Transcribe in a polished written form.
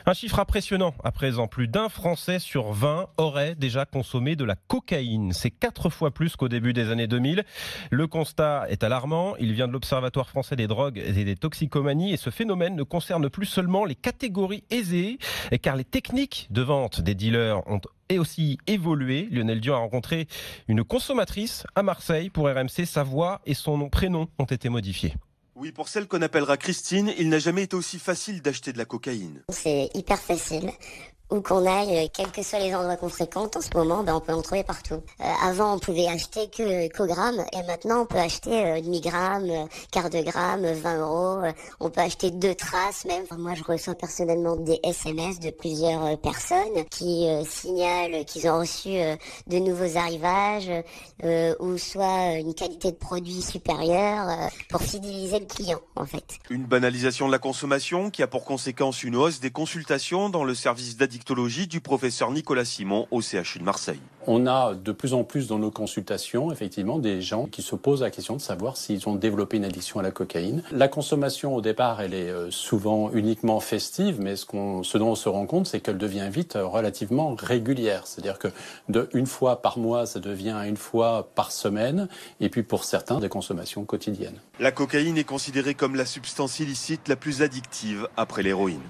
Un chiffre impressionnant à présent, plus d'un Français sur 20 aurait déjà consommé de la cocaïne. C'est 4 fois plus qu'au début des années 2000. Le constat est alarmant, il vient de l'Observatoire français des drogues et des toxicomanies et ce phénomène ne concerne plus seulement les catégories aisées, car les techniques de vente des dealers ont et aussi évolué. Lionel Dion a rencontré une consommatrice à Marseille pour RMC. Sa voix et son prénom ont été modifiés. Oui, pour celle qu'on appellera Christine, il n'a jamais été aussi facile d'acheter de la cocaïne. C'est hyper facile. Où qu'on aille, quels que soient les endroits qu'on fréquente, en ce moment, on peut en trouver partout. Avant, on pouvait acheter qu'au gramme, et maintenant, on peut acheter demi-gramme, quart de gramme, 20 euros. On peut acheter 2 traces même. Moi, je reçois personnellement des SMS de plusieurs personnes qui signalent qu'ils ont reçu de nouveaux arrivages ou soit une qualité de produit supérieure pour fidéliser le client, en fait. Une banalisation de la consommation qui a pour conséquence une hausse des consultations dans le service d'addictologie du professeur Nicolas Simon au CHU de Marseille. On a de plus en plus dans nos consultations, effectivement, des gens qui se posent la question de savoir s'ils ont développé une addiction à la cocaïne. La consommation, au départ, elle est souvent uniquement festive, mais ce dont on se rend compte, c'est qu'elle devient vite relativement régulière. C'est-à-dire que de une fois par mois, ça devient une fois par semaine, et puis pour certains, des consommations quotidiennes. La cocaïne est considérée comme la substance illicite la plus addictive après l'héroïne.